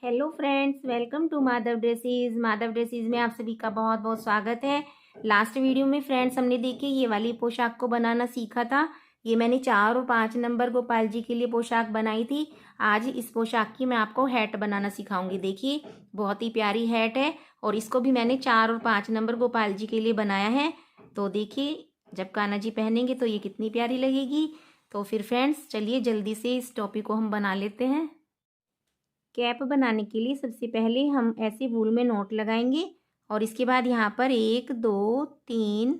Hello friends, welcome to Madhav Dresses. Madhav Dresses में आप सभी का बहुत बहुत स्वागत है। लास्ट वीडियो में फ्रेंड्स हमने देखिए ये वाली पोशाक को बनाना सीखा था। ये मैंने 4 और 5 नंबर गोपाल जी के लिए पोशाक बनाई थी। आज इस पोशाक की मैं आपको हैट बनाना सिखाऊंगी। देखिए बहुत ही प्यारी हैट है और इसको भी मैंने 4 और 5 नंबर गोपाल जी के लिए बनाया है। तो देखिए जब कान्हा जी पहनेंगे तो ये कितनी प्यारी लगेगी। तो फिर फ्रेंड्स चलिए जल्दी से इस टॉपिक को हम बना लेते हैं। कैप बनाने के लिए सबसे पहले हम ऐसे वूल में नॉट लगाएंगे और इसके बाद यहाँ पर 1 2 3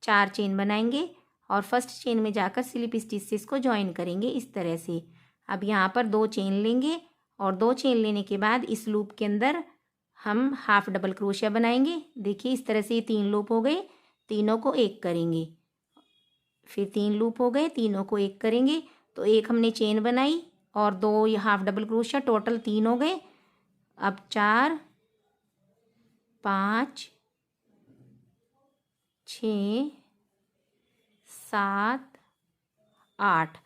4 चेन बनाएंगे और फर्स्ट चेन में जाकर स्लिप स्टिच से इसको ज्वाइन करेंगे इस तरह से। अब यहाँ पर 2 चेन लेंगे और 2 चेन लेने के बाद इस लूप के अंदर हम हाफ डबल क्रोशिया बनाएंगे। देखिए इस तरह से ये 3 लूप हो गए, तीनों को एक करेंगे। फिर 3 लूप हो गए, तीनों को एक करेंगे। तो एक हमने चेन बनाई और 2 हाफ डबल क्रोशिया, टोटल 3 हो गए। अब 4 5 6 7 8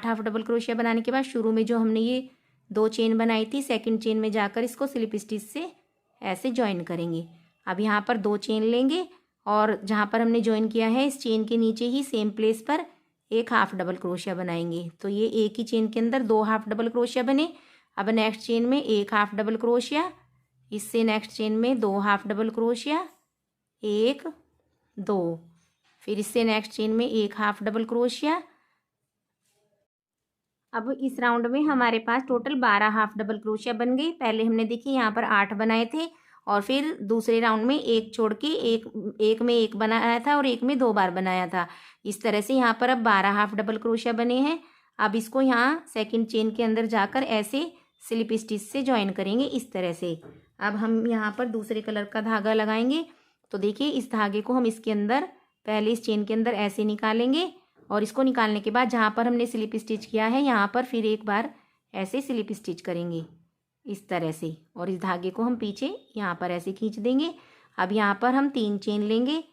हाफ डबल क्रोशिया बनाने के बाद शुरू में जो हमने ये 2 चेन बनाई थी, सेकंड चेन में जाकर इसको स्लिप स्टिच से ऐसे ज्वाइन करेंगे। अब यहाँ पर 2 चेन लेंगे और जहाँ पर हमने ज्वाइन किया है इस चेन के नीचे ही सेम प्लेस पर एक हाफ डबल क्रोशिया बनाएंगे। तो ये एक ही चेन के अंदर 2 हाफ डबल क्रोशिया बने। अब नेक्स्ट चेन में 1 हाफ डबल क्रोशिया, इससे नेक्स्ट चेन में 2 हाफ डबल क्रोशिया, 1 2, फिर इससे नेक्स्ट चेन में 1 हाफ डबल क्रोशिया। अब इस राउंड में हमारे पास टोटल 12 हाफ डबल क्रोशिया बन गई। पहले हमने देखिए यहाँ पर 8 बनाए थे और फिर दूसरे राउंड में एक छोड़ के एक में एक बनाया था और एक में 2 बार बनाया था। इस तरह से यहाँ पर अब 12 हाफ डबल क्रोशिया बने हैं। अब इसको यहाँ सेकंड चेन के अंदर जाकर ऐसे स्लिप स्टिच से ज्वाइन करेंगे इस तरह से। अब हम यहाँ पर दूसरे कलर का धागा लगाएंगे। तो देखिए इस धागे को हम इसके अंदर पहले इस चेन के अंदर ऐसे निकालेंगे और इसको निकालने के बाद जहाँ पर हमने स्लिप स्टिच किया है यहाँ पर फिर एक बार ऐसे स्लिप स्टिच करेंगे इस तरह से और इस धागे को हम पीछे यहाँ पर ऐसे खींच देंगे। अब यहाँ पर हम 3 चेन लेंगे।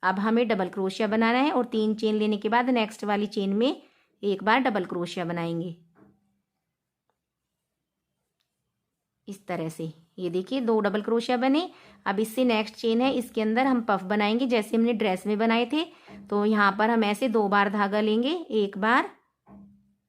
अब हमें डबल क्रोशिया बनाना है और 3 चेन लेने के बाद नेक्स्ट वाली चेन में एक बार डबल क्रोशिया बनाएंगे इस तरह से। ये देखिए 2 डबल क्रोशिया बने। अब इससे नेक्स्ट चेन है, इसके अंदर हम पफ बनाएंगे जैसे हमने ड्रेस में बनाए थे। तो यहाँ पर हम ऐसे 2 बार धागा लेंगे, 1 बार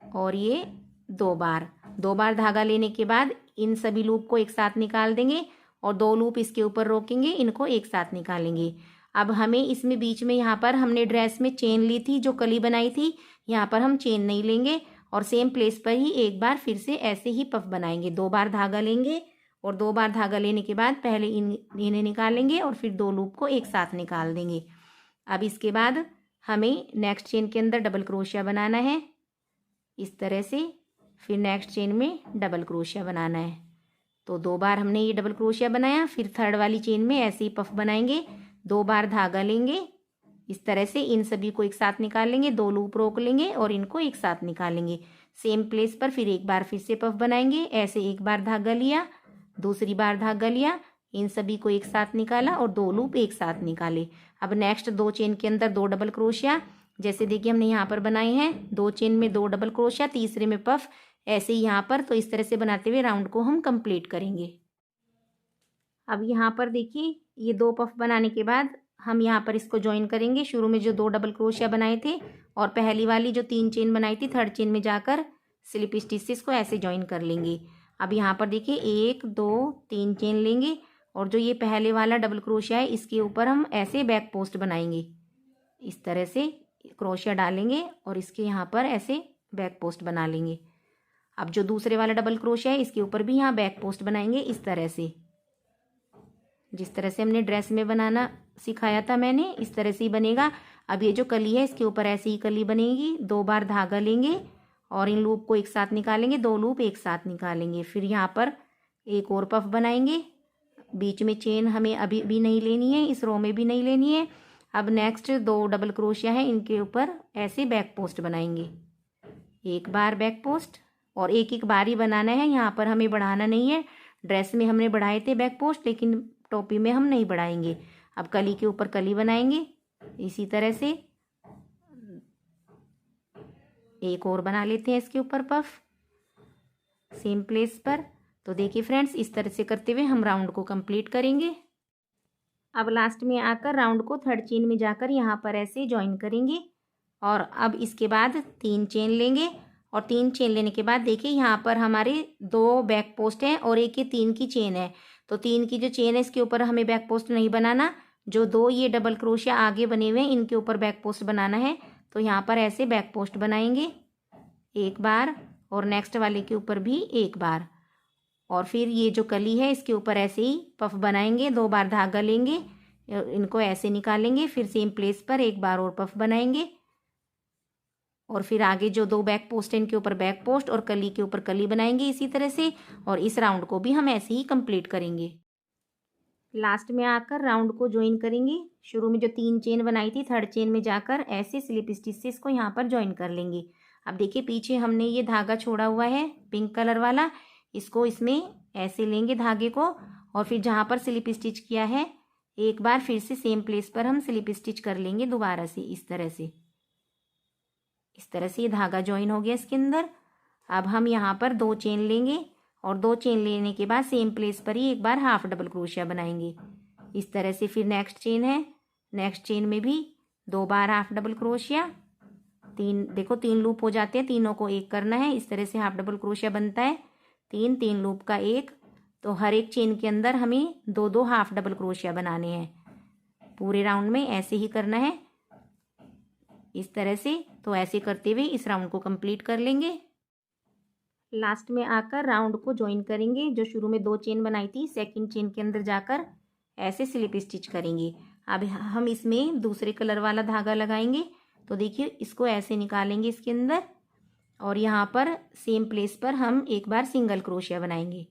और ये 2 बार। 2 बार धागा लेने के बाद इन सभी लूप को एक साथ निकाल देंगे और 2 लूप इसके ऊपर रोकेंगे, इनको एक साथ निकालेंगे। अब हमें इसमें बीच में यहाँ पर हमने ड्रेस में चेन ली थी, जो कली बनाई थी, यहाँ पर हम चेन नहीं लेंगे और सेम प्लेस पर ही एक बार फिर से ऐसे ही पफ बनाएंगे। 2 बार धागा लेंगे और 2 बार धागा लेने के बाद पहले इन्हें निकालेंगे और फिर 2 लूप को एक साथ निकाल देंगे। अब इसके बाद हमें नेक्स्ट चेन के अंदर डबल क्रोशिया बनाना है इस तरह से। फिर नेक्स्ट चेन में डबल क्रोशिया बनाना है। तो 2 बार हमने ये डबल क्रोशिया बनाया, फिर थर्ड वाली चेन में ऐसे ही पफ बनाएंगे। 2 बार धागा लेंगे इस तरह से, इन सभी को एक साथ निकालेंगे, 2 लूप रोक लेंगे और इनको एक साथ निकालेंगे सेम प्लेस पर। फिर एक बार फिर से पफ बनाएंगे ऐसे, 1 बार धागा लिया, दूसरी बार धागा लिया, इन सभी को एक साथ निकाला और 2 लूप एक साथ निकाले। अब नेक्स्ट 2 चेन के अंदर 2 डबल क्रोशिया, जैसे देखिए हमने यहाँ पर बनाए हैं। 2 चेन में 2 डबल क्रोशिया, तीसरे में पफ, ऐसे ही यहाँ पर। तो इस तरह से बनाते हुए राउंड को हम कंप्लीट करेंगे। अब यहाँ पर देखिए ये 2 पफ बनाने के बाद हम यहाँ पर इसको ज्वाइन करेंगे। शुरू में जो 2 डबल क्रोशिया बनाए थे और पहली वाली जो 3 चेन बनाई थी, थर्ड चेन में जाकर स्लिप स्टिच से इसको ऐसे ज्वाइन कर लेंगे। अब यहाँ पर देखिए 1 2 3 चेन लेंगे और जो ये पहले वाला डबल क्रोशिया है इसके ऊपर हम ऐसे बैक पोस्ट बनाएंगे इस तरह से। क्रोशिया डालेंगे और इसके यहाँ पर ऐसे बैक पोस्ट बना लेंगे। अब जो दूसरे वाला डबल क्रोशिया है इसके ऊपर भी यहाँ बैक पोस्ट बनाएंगे इस तरह से, जिस तरह से हमने ड्रेस में बनाना सिखाया था मैंने, इस तरह से ही बनेगा। अब ये जो कली है इसके ऊपर ऐसी ही कली बनेगी। 2 बार धागा लेंगे और इन लूप को एक साथ निकालेंगे, 2 लूप एक साथ निकालेंगे। फिर यहाँ पर एक और पफ बनाएंगे। बीच में चेन हमें अभी भी नहीं लेनी है, इस रो में भी नहीं लेनी है। अब नेक्स्ट 2 डबल क्रोशिया है, इनके ऊपर ऐसे बैक पोस्ट बनाएंगे, 1 बार बैक पोस्ट और एक बार ही बनाना है। यहाँ पर हमें बढ़ाना नहीं है। ड्रेस में हमने बढ़ाए थे बैक पोस्ट, लेकिन टोपी में हम नहीं बढ़ाएंगे। अब कली के ऊपर कली बनाएंगे इसी तरह से। एक और बना लेते हैं इसके ऊपर पफ सेम प्लेस पर। तो देखिए फ्रेंड्स, इस तरह से करते हुए हम राउंड को कंप्लीट करेंगे। अब लास्ट में आकर राउंड को थर्ड चेन में जाकर यहाँ पर ऐसे ज्वाइन करेंगे और अब इसके बाद 3 चेन लेंगे और 3 चेन लेने के बाद देखिए यहाँ पर हमारे 2 बैक पोस्ट हैं और एक ये 3 की चेन है। तो 3 की जो चेन है इसके ऊपर हमें बैक पोस्ट नहीं बनाना, जो 2 ये डबल क्रोशिया आगे बने हुए हैं इनके ऊपर बैक पोस्ट बनाना है। तो यहाँ पर ऐसे बैक पोस्ट बनाएंगे एक बार और नेक्स्ट वाले के ऊपर भी एक बार, और फिर ये जो कली है इसके ऊपर ऐसे ही पफ बनाएंगे। 2 बार धागा लेंगे, इनको ऐसे निकालेंगे, फिर सेम प्लेस पर एक बार और पफ बनाएंगे और फिर आगे जो 2 बैक पोस्ट हैं इनके ऊपर बैक पोस्ट और कली के ऊपर कली बनाएंगे इसी तरह से। और इस राउंड को भी हम ऐसे ही कंप्लीट करेंगे। लास्ट में आकर राउंड को ज्वाइन करेंगे। शुरू में जो 3 चेन बनाई थी थर्ड चेन में जाकर ऐसे स्लिप स्टिच से इसको यहाँ पर ज्वाइन कर लेंगे। अब देखिए पीछे हमने ये धागा छोड़ा हुआ है पिंक कलर वाला, इसको इसमें ऐसे लेंगे धागे को और फिर जहाँ पर स्लिप स्टिच किया है एक बार फिर से सेम प्लेस पर हम स्लिप स्टिच कर लेंगे दोबारा से। इस तरह से ये धागा ज्वाइन हो गया इसके अंदर। अब हम यहाँ पर 2 चेन लेंगे और 2 चेन लेने के बाद सेम प्लेस पर ही एक बार हाफ डबल क्रोशिया बनाएंगे इस तरह से। फिर नेक्स्ट चेन है, नेक्स्ट चेन में भी 2 बार हाफ डबल क्रोशिया, 3 लूप हो जाते हैं, तीनों को एक करना है। इस तरह से हाफ डबल क्रोशिया बनता है 3 लूप का एक। तो हर एक चेन के अंदर हमें 2 हाफ डबल क्रोशिया बनाने हैं। पूरे राउंड में ऐसे ही करना है इस तरह से। तो ऐसे करते हुए इस राउंड को कंप्लीट कर लेंगे। लास्ट में आकर राउंड को ज्वाइन करेंगे। जो शुरू में 2 चेन बनाई थी सेकंड चेन के अंदर जाकर ऐसे स्लिप स्टिच करेंगे। अब हम इसमें दूसरे कलर वाला धागा लगाएंगे। तो देखिए इसको ऐसे निकालेंगे इसके अंदर और यहाँ पर सेम प्लेस पर हम एक बार सिंगल क्रोशिया बनाएंगे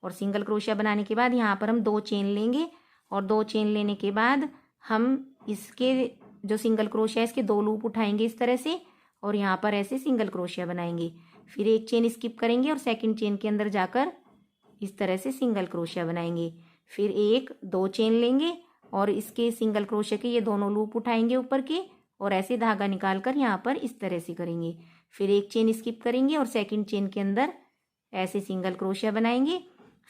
और सिंगल क्रोशिया बनाने के बाद यहाँ पर हम 2 चेन लेंगे और 2 चेन लेने के बाद हम इसके जो सिंगल क्रोशिया है इसके 2 लूप उठाएंगे इस तरह से और यहाँ पर ऐसे सिंगल क्रोशिया बनाएंगे। फिर एक चेन स्किप करेंगे और सेकंड चेन के अंदर जाकर इस तरह से सिंगल क्रोशिया बनाएंगे। फिर 1-2 चेन लेंगे और इसके सिंगल क्रोशिया के ये दोनों लूप उठाएंगे ऊपर के और ऐसे धागा निकाल कर यहाँ पर इस तरह से करेंगे। फिर एक चेन स्किप करेंगे और सेकंड चेन के अंदर ऐसे सिंगल क्रोशिया बनाएंगे।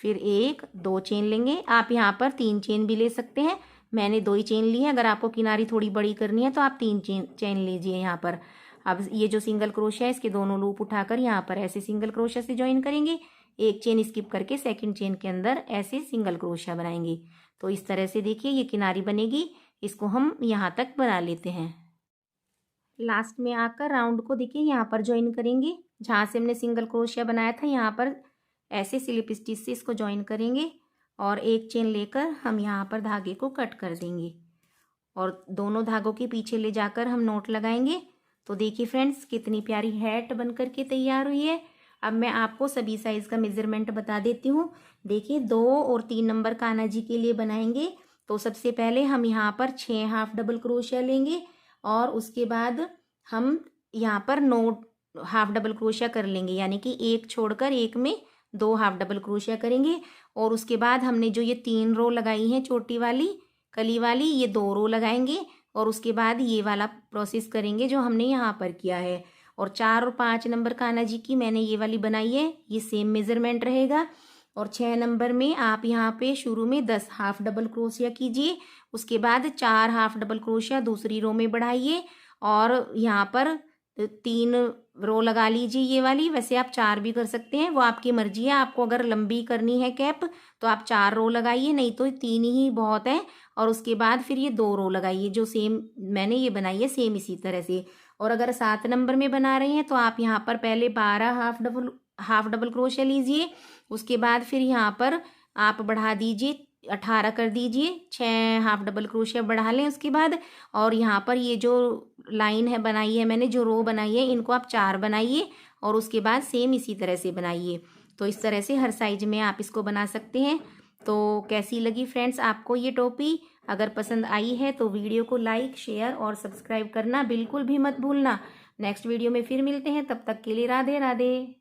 फिर 1-2 चेन लेंगे, आप यहाँ पर 3 चेन भी ले सकते हैं, मैंने 2 ही चेन ली है। अगर आपको किनारी थोड़ी बड़ी करनी है तो आप 3 चेन लीजिए यहाँ पर। अब ये जो सिंगल क्रोशिया है इसके दोनों लूप उठाकर यहाँ पर ऐसे सिंगल क्रोशिया से ज्वाइन करेंगे। एक चेन स्किप करके सेकंड चेन के अंदर ऐसे सिंगल क्रोशिया बनाएंगे। तो इस तरह से देखिए ये किनारी बनेगी, इसको हम यहाँ तक बना लेते हैं। लास्ट में आकर राउंड को देखिए यहाँ पर ज्वाइन करेंगे। जहाँ से हमने सिंगल क्रोशिया बनाया था यहाँ पर ऐसे स्लिप स्टिच से इसको ज्वाइन करेंगे और एक चेन लेकर हम यहाँ पर धागे को कट कर देंगे और दोनों धागों के पीछे ले जाकर हम नोट लगाएंगे। तो देखिए फ्रेंड्स कितनी प्यारी हैट बन करके तैयार हुई है। अब मैं आपको सभी साइज़ का मेज़रमेंट बता देती हूँ। देखिए 2 और 3 नंबर कान्हा जी के लिए बनाएंगे तो सबसे पहले हम यहाँ पर 6 हाफ डबल क्रोशिया लेंगे और उसके बाद हम यहाँ पर 9 हाफ डबल क्रोशिया कर लेंगे, यानी कि एक छोड़कर एक में 2 हाफ डबल क्रोशिया करेंगे। और उसके बाद हमने जो ये 3 रो लगाई हैं छोटी वाली कली वाली, ये 2 रो लगाएंगे और उसके बाद ये वाला प्रोसेस करेंगे जो हमने यहाँ पर किया है। और 4 और 5 नंबर कान्हा जी की मैंने ये वाली बनाई है, ये सेम मेज़रमेंट रहेगा। और 6 नंबर में आप यहाँ पे शुरू में 10 हाफ डबल क्रोशिया कीजिए, उसके बाद 4 हाफ डबल क्रोशिया दूसरी रो में बढ़ाइए और यहाँ पर 3 रो लगा लीजिए ये वाली। वैसे आप 4 भी कर सकते हैं, वो आपकी मर्जी है। आपको अगर लंबी करनी है कैप तो आप 4 रो लगाइए, नहीं तो 3 ही बहुत है। और उसके बाद फिर ये 2 रो लगाइए जो सेम मैंने ये बनाई है सेम इसी तरह से। और अगर 7 नंबर में बना रहे हैं तो आप यहाँ पर पहले 12 हाफ डबल क्रोशिया लीजिए, उसके बाद फिर यहाँ पर आप बढ़ा दीजिए 18 कर दीजिए, 6 हाफ डबल क्रोशिया बढ़ा लें उसके बाद। और यहाँ पर ये जो लाइन है बनाई है मैंने, जो रो बनाई है, इनको आप 4 बनाइए और उसके बाद सेम इसी तरह से बनाइए। तो इस तरह से हर साइज में आप इसको बना सकते हैं। तो कैसी लगी फ्रेंड्स आपको ये टोपी? अगर पसंद आई है तो वीडियो को लाइक, शेयर और सब्सक्राइब करना बिल्कुल भी मत भूलना। नेक्स्ट वीडियो में फिर मिलते हैं, तब तक के लिए राधे राधे।